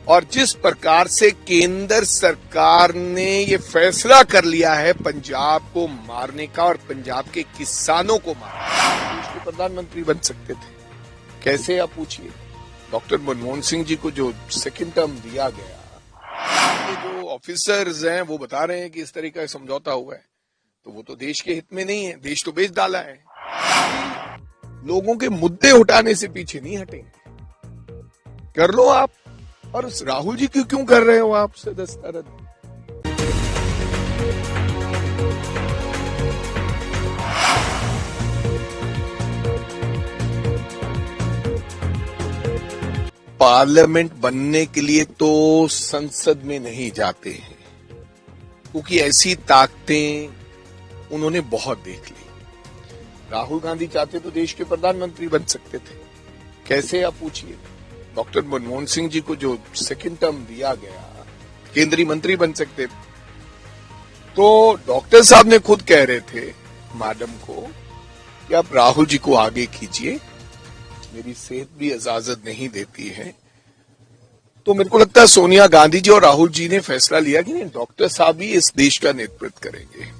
और जिस प्रकार से केंद्र सरकार ने ये फैसला कर लिया है पंजाब को मारने का और पंजाब के किसानों को मारने का, तो प्रधानमंत्री बन सकते थे। कैसे आप पूछिए। डॉक्टर मनमोहन सिंह जी को जो सेकंड टर्म दिया गया, ये जो ऑफिसर्स हैं वो बता रहे हैं कि इस तरह का समझौता हुआ है, तो वो तो देश के हित में नहीं है, देश तो बेच डाला है। लोगों के मुद्दे उठाने से पीछे नहीं हटेंगे। कर लो आप। और राहुल जी क्यों कर रहे हो आप सदस्यता रद्द? पार्लियामेंट बनने के लिए तो संसद में नहीं जाते हैं, क्योंकि ऐसी ताकतें उन्होंने बहुत देख ली। राहुल गांधी चाहते तो देश के प्रधानमंत्री बन सकते थे। कैसे आप पूछिए। डॉक्टर मनमोहन सिंह जी को जो सेकंड टर्म दिया गया, केंद्रीय मंत्री बन सकते। तो डॉक्टर साहब ने खुद कह रहे थे मैडम को कि आप राहुल जी को आगे कीजिए, मेरी सेहत भी इजाजत नहीं देती है। तो मेरे को लगता है सोनिया गांधी जी और राहुल जी ने फैसला लिया कि नहीं, डॉक्टर साहब ही इस देश का नेतृत्व करेंगे।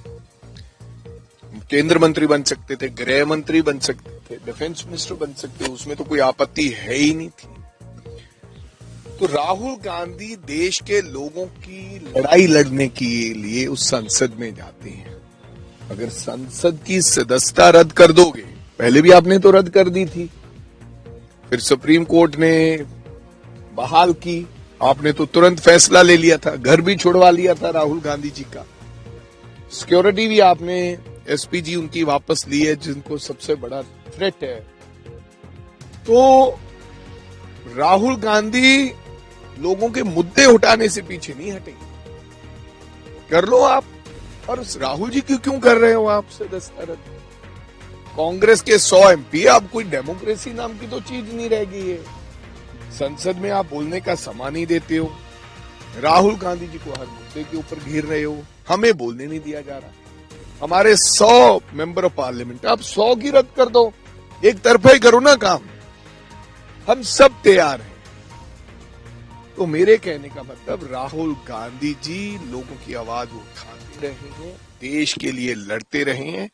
केंद्र मंत्री बन सकते थे, गृह मंत्री बन सकते थे, डिफेंस मिनिस्टर बन सकते थे, उसमें तो कोई आपत्ति है ही नहीं थी। तो राहुल गांधी देश के लोगों की लड़ाई लड़ने के लिए उस संसद में जाते हैं। अगर संसद की सदस्यता रद्द कर दोगे, पहले भी आपने तो रद्द कर दी थी, फिर सुप्रीम कोर्ट ने बहाल की, आपने तो तुरंत फैसला ले लिया था, घर भी छुड़वा लिया था राहुल गांधी जी का, सिक्योरिटी भी आपने एसपीजी उनकी वापस ली है, जिनको सबसे बड़ा थ्रेट है। तो राहुल गांधी लोगों के मुद्दे उठाने से पीछे नहीं हटेंगे। कर लो आप। और राहुल जी क्यों कर रहे हो आप सदस्यता रद्द? कांग्रेस के 100 एमपी, अब कोई डेमोक्रेसी नाम की तो चीज नहीं रह गई है। संसद में आप बोलने का समय नहीं देते हो, राहुल गांधी जी को हर मुद्दे के ऊपर घेर रहे हो, हमें बोलने नहीं दिया जा रहा। हमारे 100 मेंबर ऑफ पार्लियामेंट, आप 100 की रद्द कर दो, एक तरफा ही करो ना काम, हम सब तैयार हैं। तो मेरे कहने का मतलब, राहुल गांधी जी लोगों की आवाज उठाते रहे हैं, देश के लिए लड़ते रहे हैं,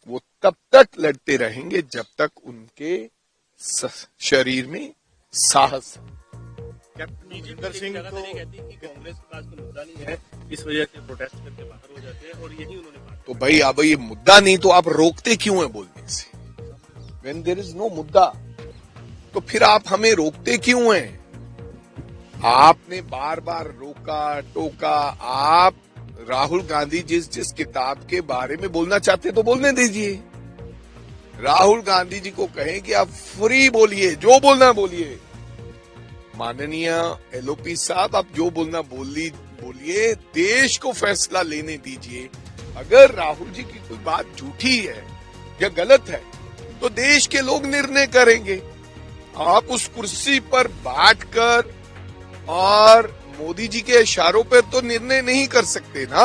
वो तब तक लड़ते रहेंगे जब तक उनके शरीर में साहस है। कैप्टन अमरिंदर सिंह तो कहती है कि कांग्रेस के पास कोई मुद्दा नहीं है, इस वजह से प्रोटेस्ट करके बाहर हो जाते हैं, और यही उन्होंने कहा। तो भाई अब ये मुद्दा नहीं तो आप रोकते क्यों है बोलने से? When there is no मुद्दा, तो फिर आप हमें रोकते क्यों हैं? आपने बार बार रोका टोका। आप राहुल गांधी जिस किताब के बारे में बोलना चाहते तो बोलने दीजिए। राहुल गांधी जी को कहें कि आप फ्री बोलिए, जो बोलना बोलिए। माननीय एलओपी साहब, आप जो बोलना बोलिए, देश को फैसला लेने दीजिए। अगर राहुल जी की कोई बात झूठी है या गलत है तो देश के लोग निर्णय करेंगे। आप उस कुर्सी पर बैठकर और मोदी जी के इशारों पर तो निर्णय नहीं कर सकते ना।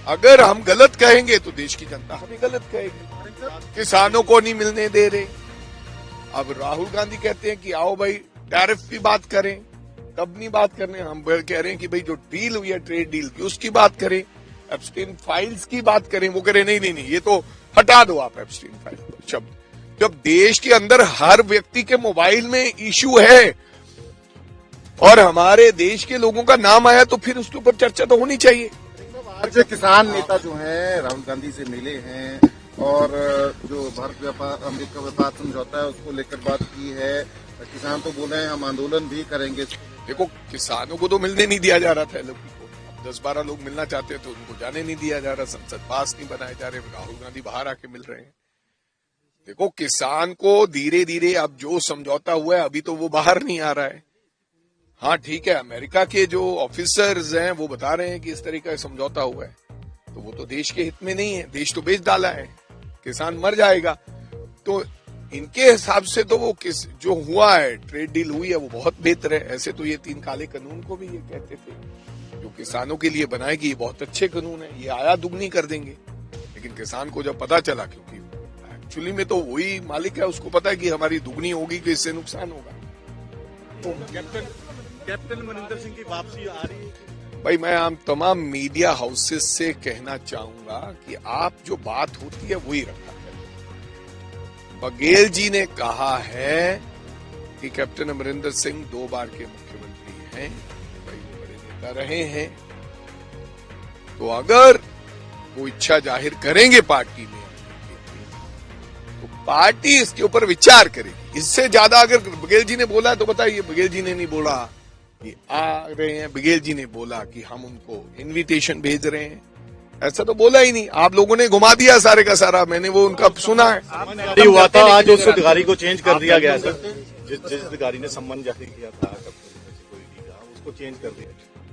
अगर हम गलत कहेंगे तो देश की जनता हमें गलत कहेगी। किसानों को नहीं मिलने दे रहे। अब राहुल गांधी कहते हैं कि आओ भाई टैरिफ की बात करें, तब नहीं बात करने। हम कह रहे हैं कि भाई जो डील हुई है ट्रेड डील की, उसकी बात करें, एब्सटेन फाइल्स की बात करें। वो कह रहे नहीं, ये तो हटा दो आप एब्सटेन फाइल शब्द। जब देश के अंदर हर व्यक्ति के मोबाइल में इश्यू है और हमारे देश के लोगों का नाम आया, तो फिर उसके ऊपर चर्चा तो होनी चाहिए। आज किसान नेता जो हैं राहुल गांधी से मिले हैं और जो भारत व्यापार अमेरिका व्यापार समझौता है उसको लेकर बात की है। किसान तो बोले हैं हम आंदोलन भी करेंगे। देखो, किसानों को तो मिलने नहीं दिया जा रहा था एलओपी को। 10-12 लोग मिलना चाहते हैं तो उनको जाने नहीं दिया जा रहा, संसद पास नहीं बनाए जा रहे, राहुल गांधी बाहर आके मिल रहे हैं। देखो, किसान को धीरे धीरे अब जो समझौता हुआ है अभी तो वो बाहर नहीं आ रहा है। हाँ ठीक है, अमेरिका के जो ऑफिसर्स हैं वो बता रहे हैं कि इस तरह का समझौता हुआ है, तो वो तो देश के हित में नहीं है, देश तो बेच डाला है, किसान मर जाएगा। तो इनके हिसाब से तो वो जो हुआ है, ट्रेड डील हुई है, वो बहुत बेहतर है। ऐसे तो ये 3 काले कानून को भी ये कहते थे, जो किसानों के लिए बनाएगी, ये बहुत अच्छे कानून है, ये आया दुगनी कर देंगे। लेकिन किसान को जब पता चला, क्योंकि एक्चुअली में तो वही मालिक है, उसको पता है कि हमारी दुगनी होगी कि इससे नुकसान होगा। तो कैप्टन कैप्टन अमरिंदर सिंह की वापसी आ रही है। भाई मैं आम तमाम मीडिया हाउसेस से कहना चाहूंगा कि आप जो बात होती है वही रखा करें। बघेल जी ने कहा है कि कैप्टन अमरिंदर सिंह 2 बार के मुख्यमंत्री हैं, भाई वो बड़े नेता रहे हैं, तो अगर वो इच्छा जाहिर करेंगे पार्टी में तो पार्टी इसके ऊपर विचार करेगी। इससे ज्यादा अगर बघेल जी ने बोला तो बताइए, बघेल जी ने नहीं बोला कि आ रहे हैं, बघेल जी ने बोला कि हम उनको इनविटेशन भेज रहे हैं, ऐसा तो बोला ही नहीं। आप लोगों ने घुमा दिया सारे का सारा, मैंने वो उनका सुना है। हुआ था आज उस अधिकारी को चेंज कर दिया गया सर, जिस अधिकारी ने सम्मान जारी किया था उसको चेंज कर दिया।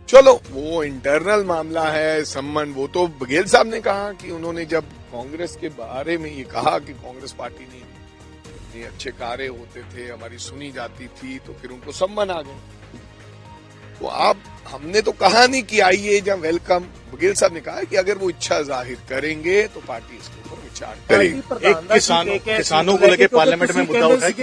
चलो वो इंटरनल मामला है, सम्मान वो तो बघेल साहब ने कहा कि उन्होंने जब कांग्रेस के बारे में ये कहा कि कांग्रेस पार्टी ने इतने अच्छे कार्य होते थे, हमारी सुनी जाती थी, तो फिर उनको सम्मान आ गए। तो आप हमने तो कहा नहीं कि आइए या वेलकम, बघेल साहब ने कहा कि अगर वो इच्छा जाहिर करेंगे तो पार्टी इसके ऊपर विचार करेगी। एक किसानों को लेकर पार्लियामेंट में मुद्दा उठा कि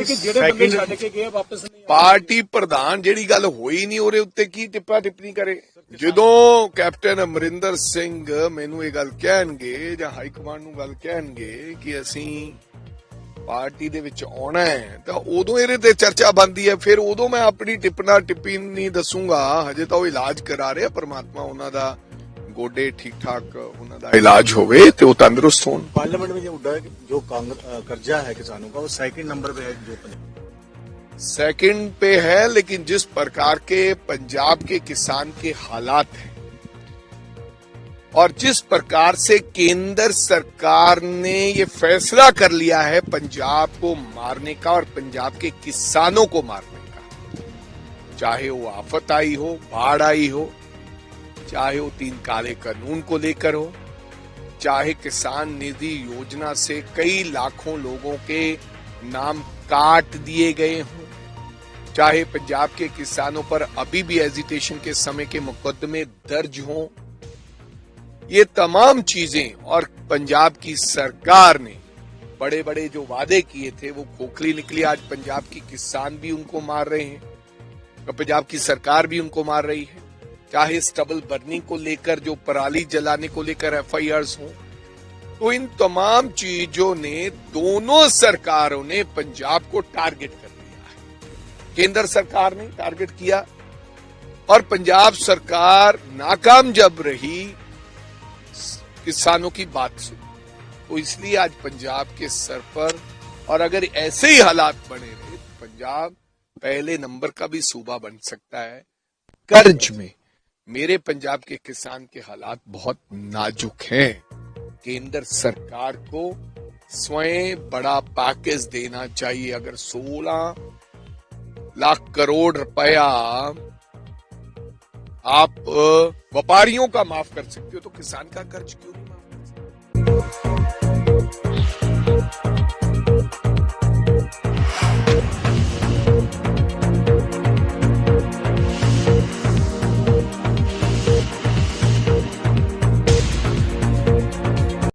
पार्टी प्रधान जेड़ी गल होई नहीं ਉਹਦੇ ਉੱਤੇ ਕੀ ਟਿੱਪਾ ਟਿੱਪਣੀ ਕਰੇ। ਜਦੋਂ ਕੈਪਟਨ ਅਮਰਿੰਦਰ ਸਿੰਘ ਮੈਨੂੰ ਇਹ ਗੱਲ ਕਹਿਣਗੇ ਜਾਂ ਹਾਈ ਕਮਾਂਡ ਨੂੰ ਗੱਲ ਕਹਿਣਗੇ ਕਿ ਅਸੀਂ ਪਾਰਟੀ ਦੇ ਵਿੱਚ ਆਉਣਾ ਹੈ ਤਾਂ ਉਦੋਂ ਇਹਦੇ ਤੇ ਚਰਚਾ ਬਣਦੀ ਹੈ। ਫਿਰ ਉਦੋਂ ਮੈਂ ਆਪਣੀ ਟਿੱਪਣਾ ਟਿੱਪੀ ਨਹੀਂ ਦੱਸੂਗਾ। ਹਜੇ ਤਾਂ ਉਹ ਇਲਾਜ ਕਰਾ ਰਿਹਾ, ਪਰਮਾਤਮਾ ਉਹਨਾਂ ਦਾ ਗੋਡੇ ਠੀਕ ਠਾਕ ਉਹਨਾਂ ਦਾ ਇਲਾਜ ਹੋਵੇ ਤੇ ਉਹ ਤੰਦਰੁਸਤ ਹੋਣ। पार्लियामेंट में ये उठा है कि जो कर्जा है किसानों का वो 2nd नंबर पे है, जो सेकंड पे है, लेकिन जिस प्रकार के पंजाब के किसान के हालात हैं और जिस प्रकार से केंद्र सरकार ने ये फैसला कर लिया है पंजाब को मारने का और पंजाब के किसानों को मारने का, चाहे वो आफत आई हो, बाढ़ आई हो, चाहे वो 3 काले कानून को लेकर हो, चाहे किसान निधि योजना से कई लाखों लोगों के नाम काट दिए गए हों, चाहे पंजाब के किसानों पर अभी भी एजिटेशन के समय के मुकदमे दर्ज हों, ये तमाम चीजें और पंजाब की सरकार ने बड़े बड़े जो वादे किए थे वो खोखली निकली। आज पंजाब की किसान भी उनको मार रहे हैं, पंजाब की सरकार भी उनको मार रही है। चाहे स्टबल बर्निंग को लेकर, जो पराली जलाने को लेकर FIRs हो, तो इन तमाम चीजों ने दोनों सरकारों ने पंजाब को टारगेट कर दिया है। केंद्र सरकार ने टारगेट किया और पंजाब सरकार नाकाम जब रही किसानों की बात सुनी, तो इसलिए आज पंजाब के सर पर, और अगर ऐसे ही हालात बने रहे तो पंजाब पहले नंबर का भी सूबा बन सकता है कर्ज में। मेरे पंजाब के किसान के हालात बहुत नाजुक हैं। केंद्र सरकार को स्वयं बड़ा पैकेज देना चाहिए। अगर 16 लाख करोड़ रुपया आप व्यापारियों का माफ कर सकते हो तो किसान का कर्ज क्यों नहीं माफ कर सकते?